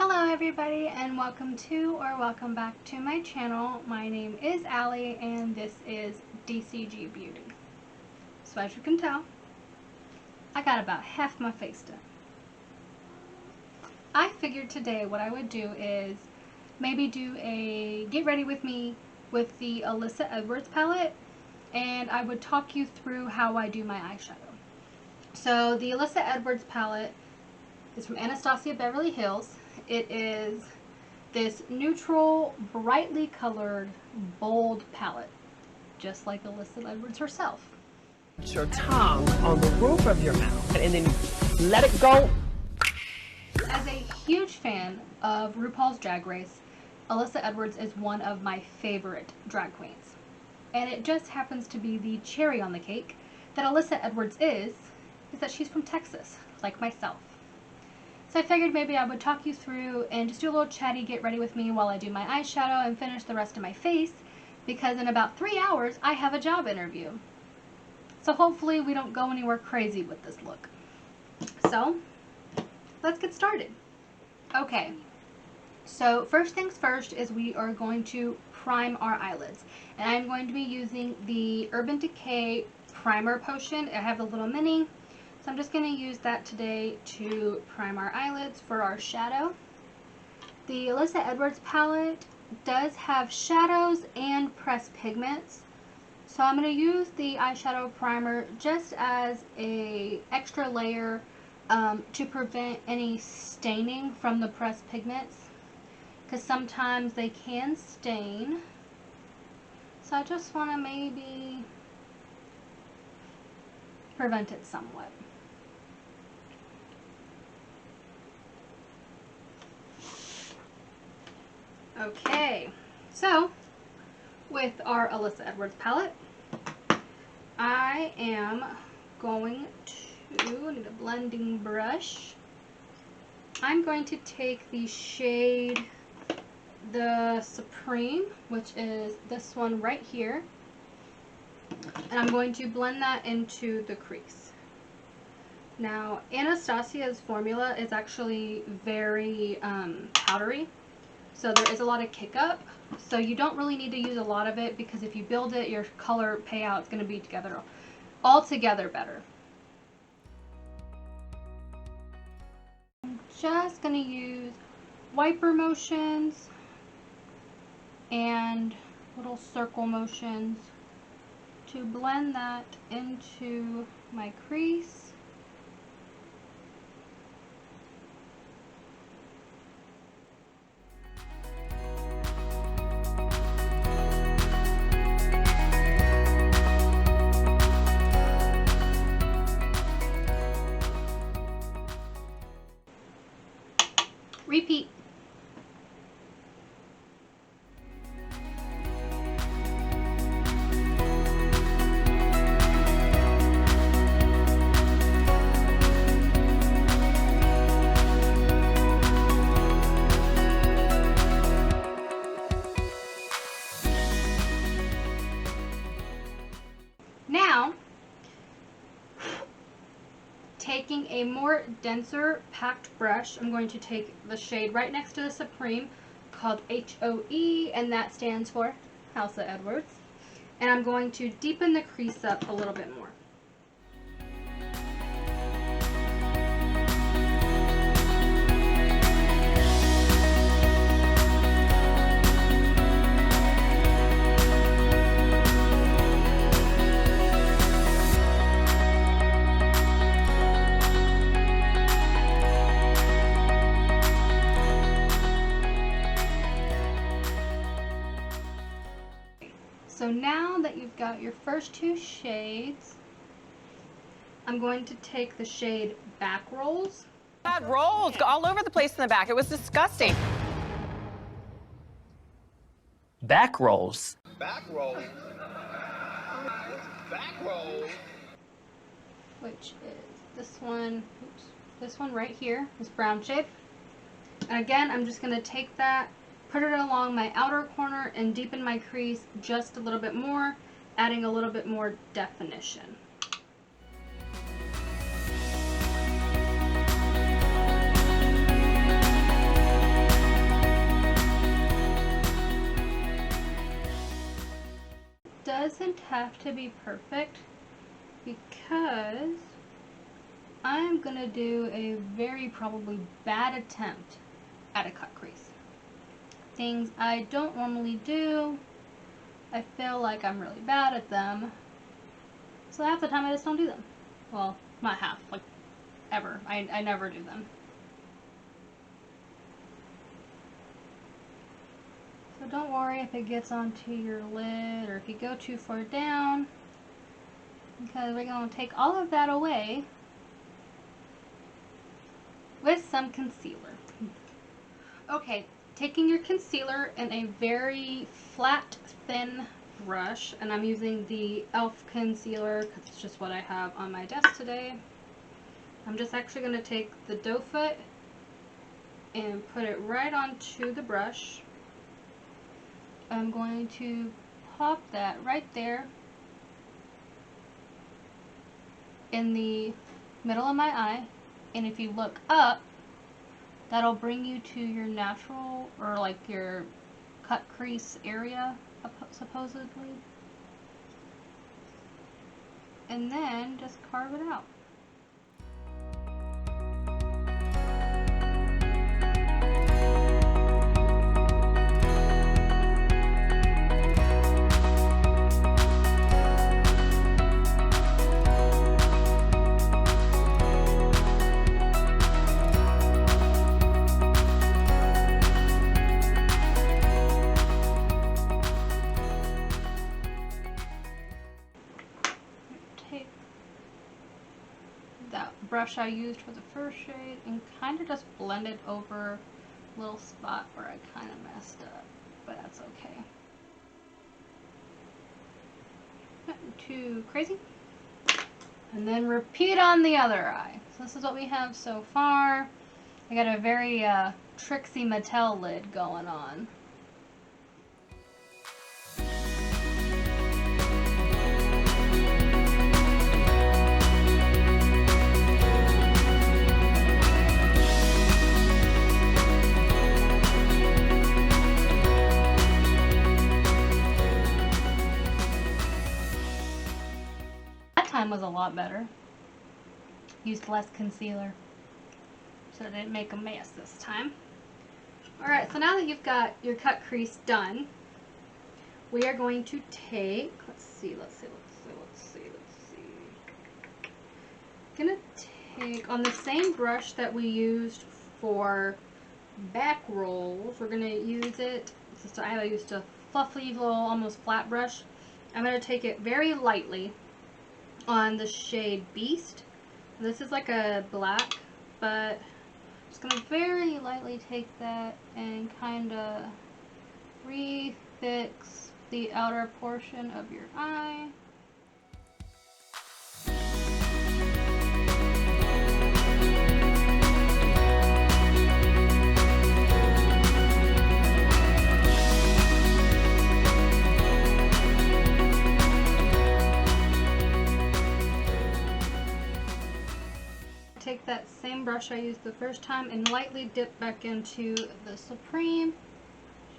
Hello everybody, and welcome back to my channel. My name is Allie and this is DCG Beauty. So as you can tell, I got about half my face done. I figured today what I would do is maybe do a get ready with me with the Alyssa Edwards palette, and I would talk you through how I do my eyeshadow. So the Alyssa Edwards palette is from Anastasia Beverly Hills. It is this neutral, brightly colored, bold palette, just like Alyssa Edwards herself. Put your tongue on the roof of your mouth and then let it go. As a huge fan of RuPaul's Drag Race, Alyssa Edwards is one of my favorite drag queens. And it just happens to be the cherry on the cake that Alyssa Edwards is that she's from Texas, like myself. So I figured maybe I would talk you through and just do a little chatty get ready with me while I do my eyeshadow and finish the rest of my face, because in about 3 hours I have a job interview. So hopefully we don't go anywhere crazy with this look. So let's get started. Okay, so first things first is we are going to prime our eyelids. And I'm going to be using the Urban Decay primer potion. I have the little mini. So I'm just going to use that today to prime our eyelids for our shadow. The Alyssa Edwards palette does have shadows and pressed pigments. So I'm going to use the eyeshadow primer just as an extra layer to prevent any staining from the pressed pigments, because sometimes they can stain. So I just want to maybe prevent it somewhat. Okay, so with our Alyssa Edwards palette, I am going to, I need a blending brush. I'm going to take the shade, the Supreme, which is this one right here, and I'm going to blend that into the crease. Now, Anastasia's formula is actually very powdery. So there is a lot of kick up, so you don't really need to use a lot of it, because if you build it, your color payout is going to be altogether better. I'm just going to use wiper motions and little circle motions to blend that into my crease. Repeat. Now, taking a more denser packed brush, I'm going to take the shade right next to the Supreme called HOE, and that stands for Alyssa Edwards. And I'm going to deepen the crease up a little bit more. So now that you've got your first two shades, I'm going to take the shade Back Rolls. That rolls all over the place in the back. It was disgusting. Back rolls. Back roll. Back roll. Which is this one, oops, this one right here, this brown shade. And again, I'm just going to take that, put it along my outer corner, and deepen my crease just a little bit more, adding a little bit more definition. doesn't have to be perfect because I'm gonna do a very probably bad attempt at a cut crease. Things I don't normally do, I feel like I'm really bad at them, so half the time I just don't do them. Well, not half, like ever. I never do them. So don't worry if it gets onto your lid or if you go too far down, because we're going to take all of that away with some concealer. Okay, taking your concealer in a very flat, thin brush, and I'm using the E.l.f. concealer because it's just what I have on my desk today. I'm just actually going to take the doe foot and put it right onto the brush. I'm going to pop that right there in the middle of my eye, and if you look up, that'll bring you to your natural, or like your cut crease area, supposedly. And then just carve it out. Brush I used for the first shade and kind of just blend it over a little spot where I kind of messed up, but that's okay. Nothing too crazy. And then repeat on the other eye. So this is what we have so far. I got a very Trixie Mattel lid going on. Was a lot better. Used less concealer, so I didn't make a mess this time. Alright, so now that you've got your cut crease done, we are going to take, let's see. Gonna take, on the same brush that we used for back rolls, we're gonna use it, I used a fluffy little, almost flat brush. I'm gonna take it very lightly on the shade Beast. This is like a black, but I'm just going to very lightly take that and kind of refix the outer portion of your eye. Take that same brush I used the first time and lightly dip back into the Supreme.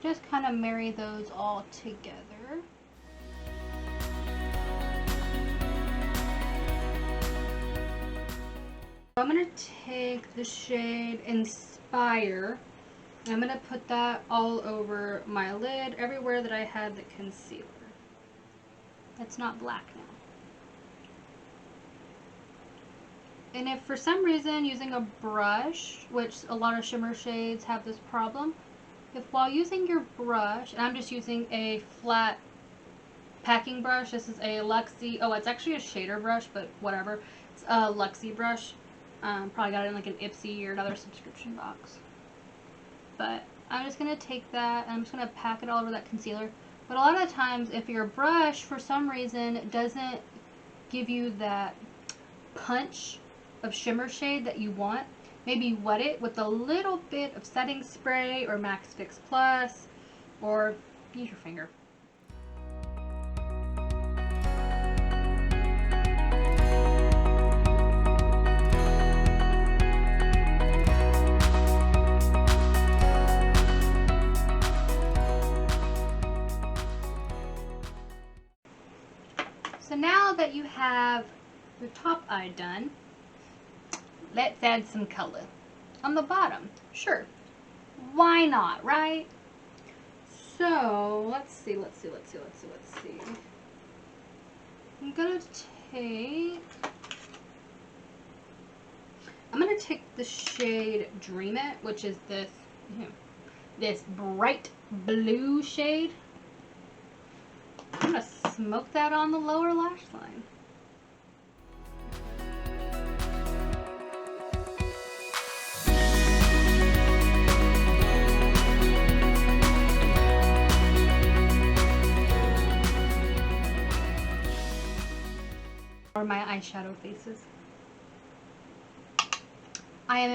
Just kind of marry those all together. I'm going to take the shade Inspire. I'm going to put that all over my lid, everywhere that I had the concealer. It's not black now. And if for some reason using a brush, which a lot of shimmer shades have this problem, if while using your brush, and I'm just using a flat packing brush, this is a Luxie, oh it's actually a shader brush, but whatever, it's a Luxie brush, probably got it in like an Ipsy or another subscription box. But I'm just going to take that and I'm just going to pack it all over that concealer. But a lot of the times if your brush for some reason doesn't give you that punch of shimmer shade that you want, maybe wet it with a little bit of setting spray or Max Fix Plus, or use your finger. have your top eye done, let's add some color. On the bottom, sure. Why not, right? So, let's see. I'm gonna take the shade Dream It, which is this bright blue shade. I'm gonna smoke that on the lower lash line. Or my eyeshadow faces. I am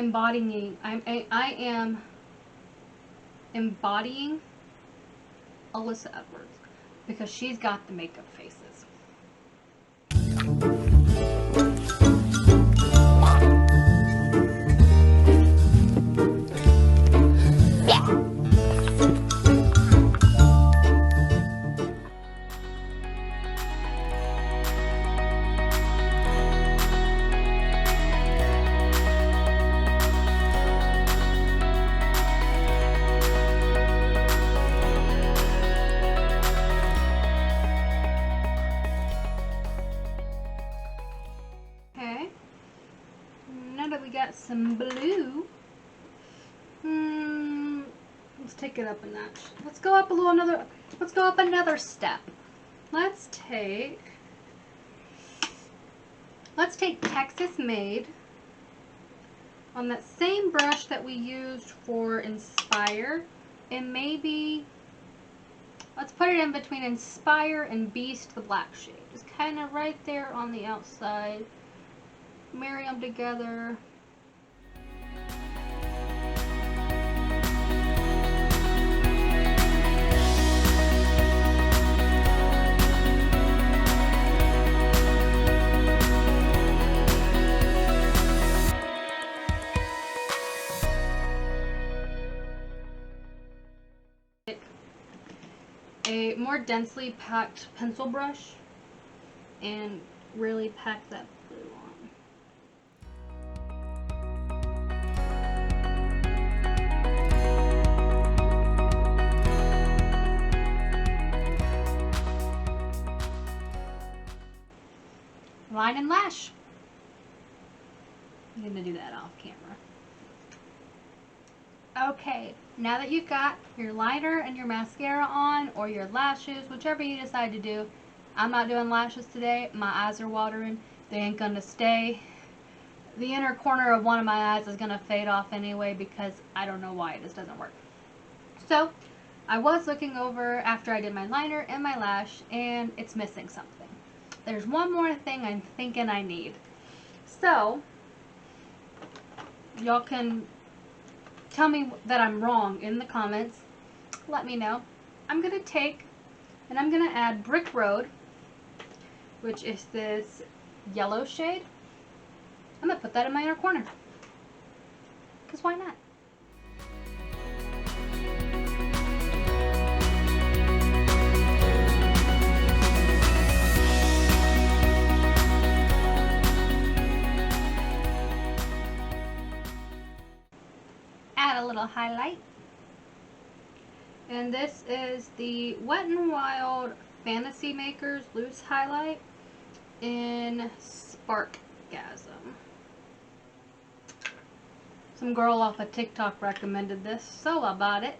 embodying Alyssa Edwards because she's got the makeup faces. We got some blue. Let's take it up a notch. Let's go up another step. Let's take Texas Made on that same brush that we used for Inspire, and maybe let's put it in between Inspire and Beast, the black shade. Just kind of right there on the outside. Marry them together. A more densely packed pencil brush and really pack that blue on. Line and lash. I'm gonna do that off camera. Okay, now that you've got your liner and your mascara on, or your lashes, whichever you decide to do. I'm not doing lashes today. My eyes are watering. They ain't gonna stay. The inner corner of one of my eyes is gonna fade off anyway because I don't know why it just doesn't work. So, I was looking over after I did my liner and my lash, and it's missing something. There's one more thing I'm thinking I need. So, y'all can tell me that I'm wrong in the comments. Let me know. I'm going to take and I'm going to add Brick Road, which is this yellow shade. I'm going to put that in my inner corner. Because why not? Add a little highlight. And this is the Wet n Wild Fantasy Makers Loose Highlight in Spark-gasm. Some girl off of TikTok recommended this, so I bought it.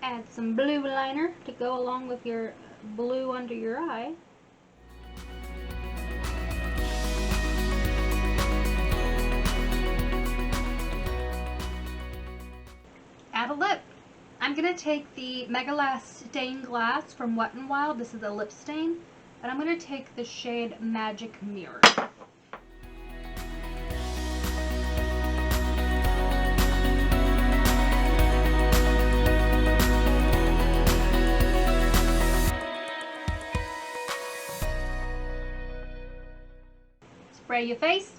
Add some blue liner to go along with your blue under your eye. Add a lip. I'm going to take the Mega Last Stained Glass from Wet n Wild. This is a lip stain. And I'm going to take the shade Magic Mirror. spray your face.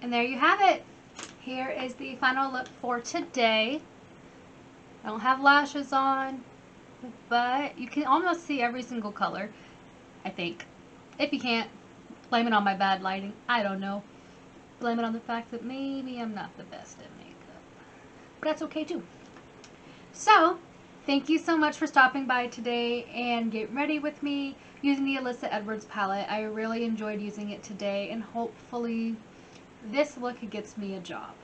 And there you have it. Here is the final look for today. I don't have lashes on, but you can almost see every single color, I think. If you can't, blame it on my bad lighting. I don't know. Blame it on the fact that maybe I'm not the best at makeup. But that's okay too. So, thank you so much for stopping by today and getting ready with me using the Alyssa Edwards palette. I really enjoyed using it today, and hopefully this look gets me a job.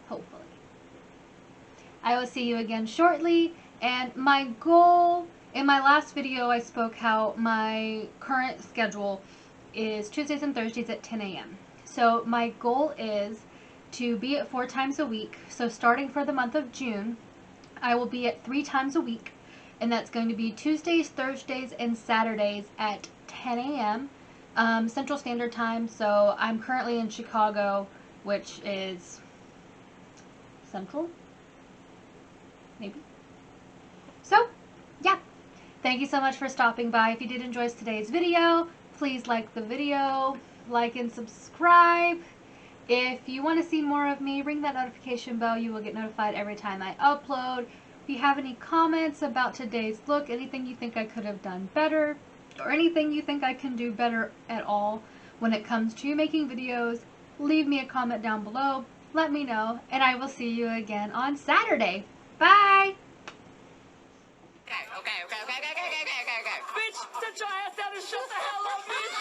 Hopefully. I will see you again shortly, and my goal, in my last video I spoke how my current schedule is Tuesdays and Thursdays at 10 a.m. So my goal is to be at 4 times a week. So starting for the month of June, I will be at 3 times a week, and that's going to be Tuesdays, Thursdays, and Saturdays at 10 a.m. Central Standard Time. So I'm currently in Chicago, which is Central, maybe. So, yeah. Thank you so much for stopping by. If you did enjoy today's video, please like the video, like and subscribe. If you want to see more of me, ring that notification bell. You will get notified every time I upload. If you have any comments about today's look, anything you think I could have done better, or anything you think I can do better at all when it comes to making videos, leave me a comment down below. Let me know, and I will see you again on Saturday. Bye! Okay. Bitch, sit your ass down and shut the hell up, bitch!